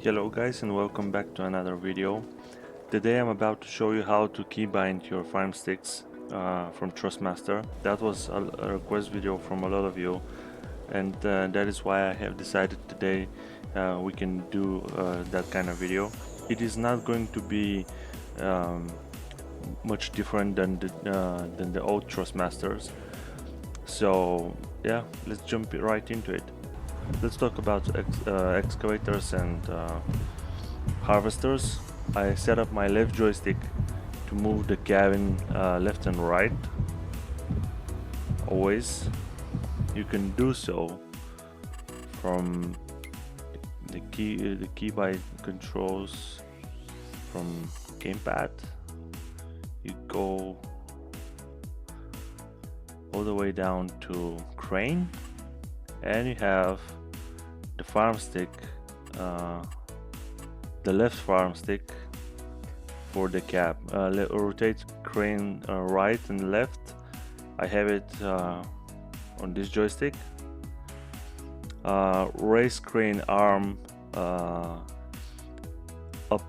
Hello guys and welcome back to another video. Today I'm about to show you how to keybind your farm sticks from THRUSTMASTer. That was a request video from a lot of you, and that is why I have decided today we can do that kind of video. It is not going to be much different than the old THRUSTMASTers. So yeah, let's jump right into it. Let's talk about excavators and harvesters. I set up my left joystick to move the cabin left and right. Always, you can do so from the keybind controls from gamepad. You go all the way down to crane, and you have the farm stick, the left farm stick for the cab. Rotate crane right and left. I have it on this joystick. Raise crane arm up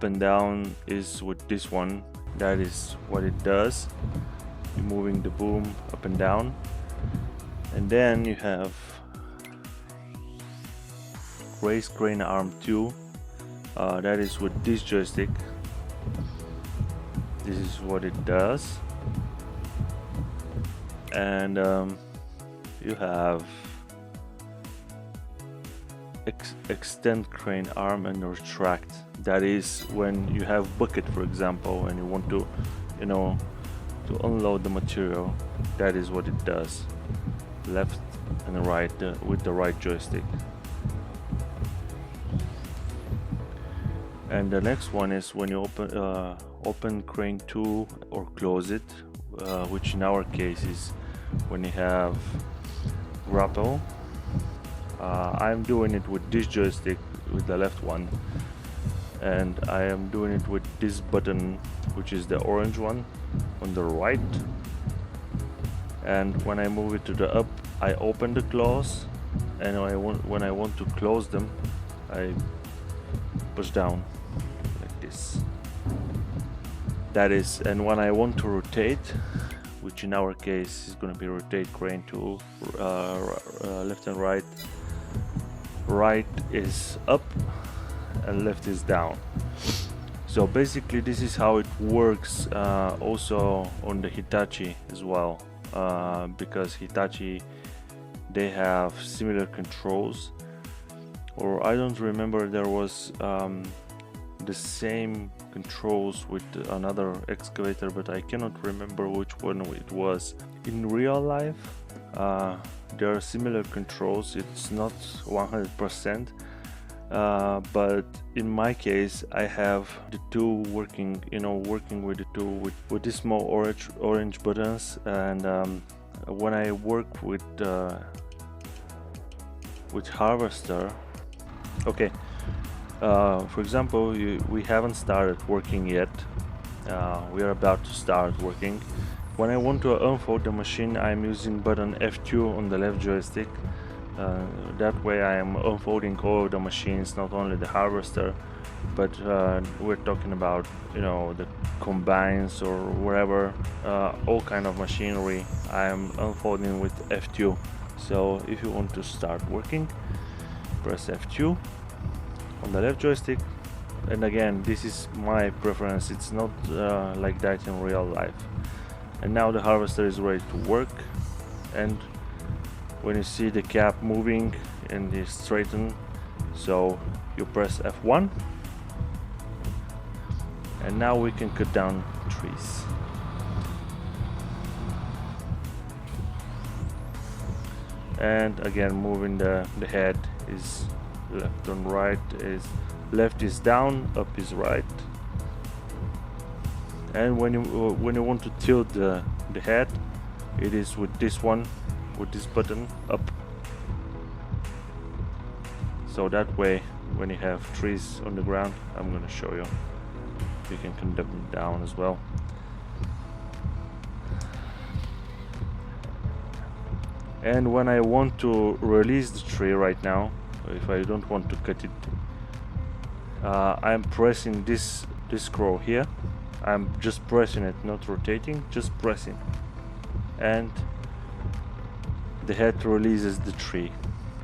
and down is with this one. That is what it does. You're moving the boom up and down, and then you have raise crane arm 2. That is with this joystick. This is what it does. And you have extend crane arm and retract. That is when you have bucket, for example, and you want to, to unload the material. That is what it does. Left and right with the right joystick. And the next one is when you open crane 2 or close it, which in our case is when you have grapple. I'm doing it with this joystick, with the left one, and I am doing it with this button, which is the orange one on the right. And when I move it to the up, I open the claws, and when I want to close them, I push down like this. That is, and when I want to rotate, which in our case is going to be rotate crane 2, left and right. Right is up and left is down. So basically this is how it works also on the Hitachi as well, because Hitachi, they have similar controls, or I don't remember, there was the same controls with another excavator, but I cannot remember which one it was. In real life there are similar controls. It's not 100%, but in my case I have the two working, working with the two with these small orange buttons. And when I work with harvester, okay, for example, we haven't started working yet. We are about to start working. When I want to unfold the machine, I'm using button F2 on the left joystick. That way I am unfolding all of the machines, not only the harvester, but we're talking about, the combines or wherever, all kind of machinery I am unfolding with F2. So if you want to start working, press F2 on the left joystick. And again, this is my preference, it's not like that in real life. And now the harvester is ready to work, and when you see the cap moving and it's straighten, so you press F1, and now we can cut down trees. And again, moving the head is left and right, is left is down, up is right. And when you want to tilt the head, it is with this one, with this button up. So that way, when you have trees on the ground, I'm going to show you, you can cut them down as well. And when I want to release the tree right now, if I don't want to cut it, I'm pressing this scroll here. I'm just pressing it, not rotating, just pressing, and the head releases the tree.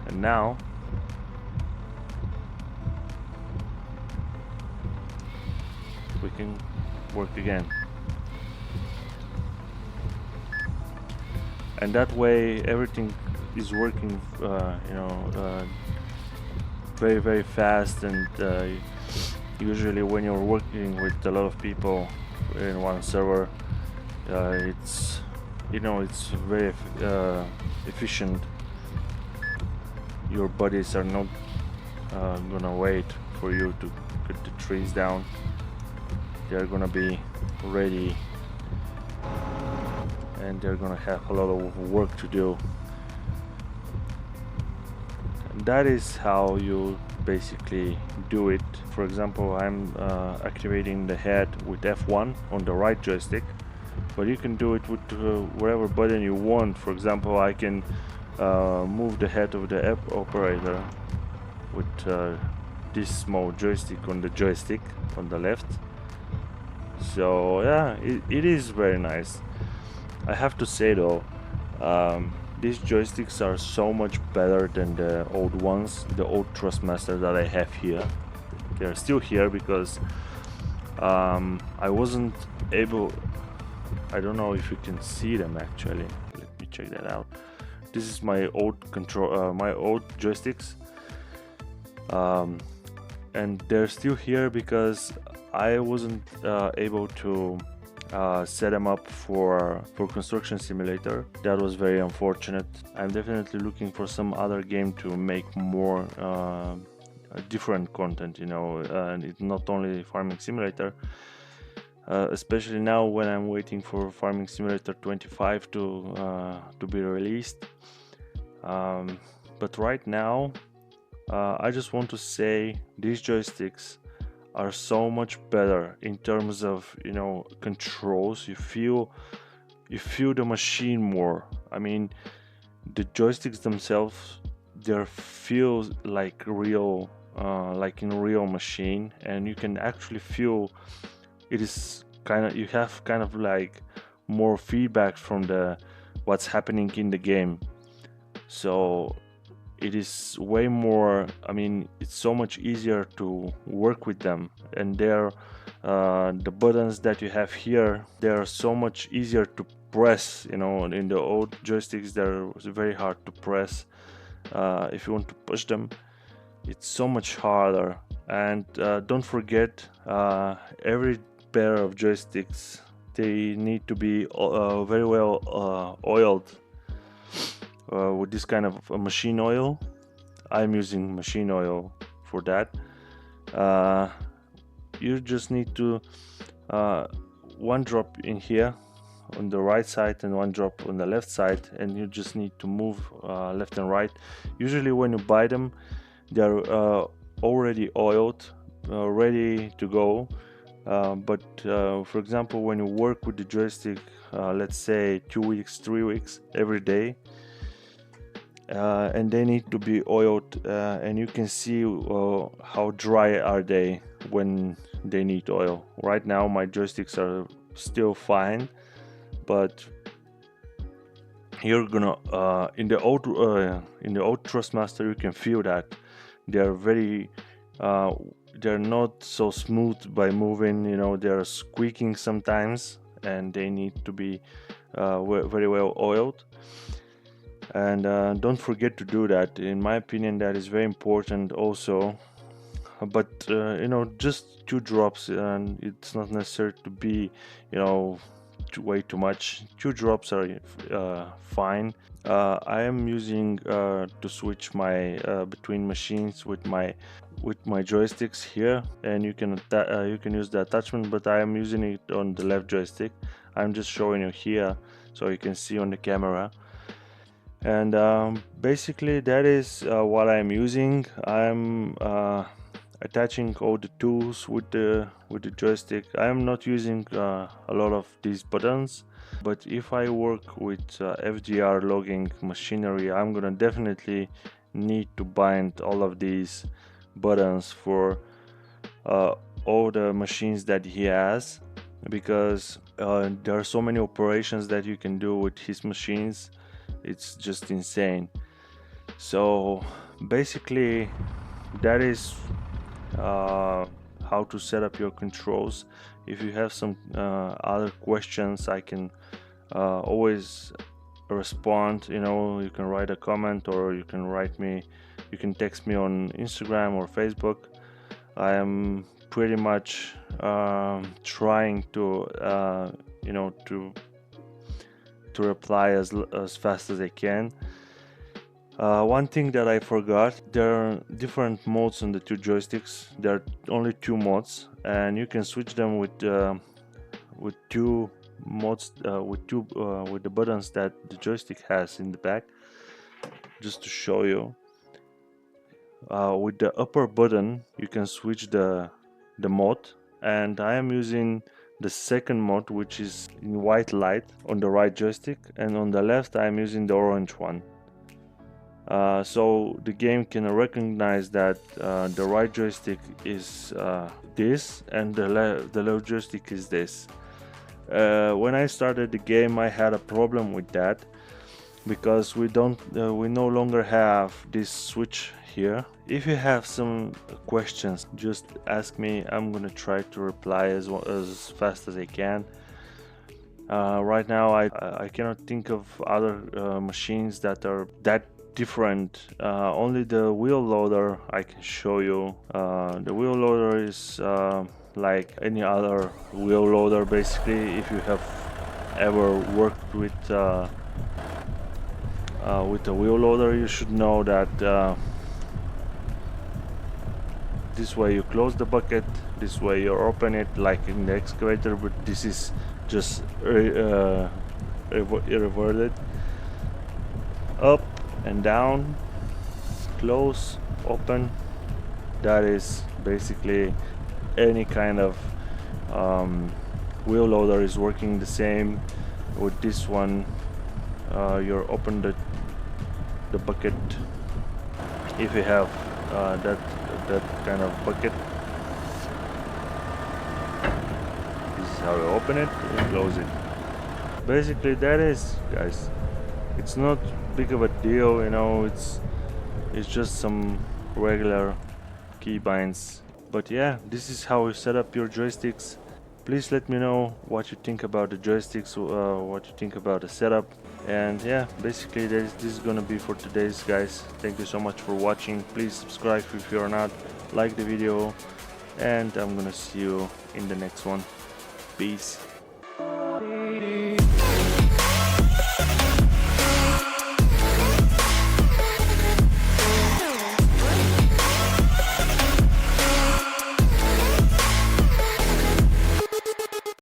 And now we can work again, and that way everything is working very fast. And usually when you're working with a lot of people in one server, it's very efficient. Your buddies are not gonna wait for you to cut the trees down. They're gonna be ready, and they're gonna have a lot of work to do. And that is how you basically do it. For example, I'm activating the head with F1 on the right joystick, but you can do it with whatever button you want. For example, I can move the head of the app operator with this small joystick on the joystick on the left. So yeah, it is very nice. I have to say though, these joysticks are so much better than the old ones, the old THRUSTMASTER that I have here. They're still here because I wasn't able, I don't know if you can see them actually. Let me check that out. This is my old control, my old joysticks, and they're still here because I wasn't able to set them up for Construction Simulator. That was very unfortunate. I'm definitely looking for some other game to make more different content, and it's not only Farming Simulator. Especially now when I'm waiting for Farming Simulator 25 to be released. But right now, I just want to say these joysticks are so much better in terms of controls. You feel the machine more. I mean, the joysticks themselves, they feel like real, like in a real machine, and you can actually feel it is you have kind of like more feedback from what's happening in the game. So it is way more, I mean, it's so much easier to work with them. And they're the buttons that you have here, they're so much easier to press. In the old joysticks, they're very hard to press. If you want to push them, it's so much harder. And don't forget, every pair of joysticks, they need to be very well oiled with this kind of machine oil. I'm using machine oil for that. You just need to one drop in here on the right side and one drop on the left side, and you just need to move left and right. Usually when you buy them, they're already oiled, ready to go. But for example, when you work with the joystick, let's say 2 weeks, 3 weeks every day, and they need to be oiled, and you can see how dry are they when they need oil. Right now my joysticks are still fine, but you're gonna in the old THRUSTMASTER, you can feel that they're very they're not so smooth by moving. They're squeaking sometimes, and they need to be very well oiled. And don't forget to do that. In my opinion, that is very important also. But just 2 drops, and it's not necessary to be way too much. 2 drops are fine. I am using to switch my between machines with my joysticks here, and you can use the attachment, but I am using it on the left joystick. I'm just showing you here so you can see on the camera. And basically that is what I'm using. I'm attaching all the tools with the joystick. I am not using a lot of these buttons, but if I work with FDR logging machinery, I'm gonna definitely need to bind all of these buttons for all the machines that he has, because there are so many operations that you can do with his machines. It's just insane. So basically that is how to set up your controls. If you have some other questions, I can always respond. You can write a comment, or you can text me on Instagram or Facebook. I am pretty much trying to to reply as fast as I can. One thing that I forgot, there are different modes on the two joysticks. There are only two modes, and you can switch them with two modes, with the buttons that the joystick has in the back. Just to show you, with the upper button you can switch the mode, and I am using the second mode, which is in white light on the right joystick, and on the left I am using the orange one. So the game can recognize that the right joystick is this, and the left joystick is this. When I started the game, I had a problem with that, because we no longer have this switch here. If you have some questions, just ask me. I'm gonna try to reply as fast as I can. Right now I cannot think of other machines that are that different. Only the wheel loader I can show you. The wheel loader is like any other wheel loader basically. If you have ever worked with a wheel loader, you should know that this way you close the bucket, this way you open it like in the excavator, but this is just reverted. Up and down, close, open. That is basically any kind of wheel loader is working the same. With this one, you open the bucket if you have that kind of bucket. This is how you open it and close it. Basically that is, guys, it's not big of a deal, it's just some regular keybinds. But yeah, this is how you set up your joysticks. Please let me know what you think about the joysticks, what you think about the setup. And yeah, basically this is gonna be for today's, guys. Thank you so much for watching. Please subscribe if you're not, like the video, and I'm gonna see you in the next one. Peace.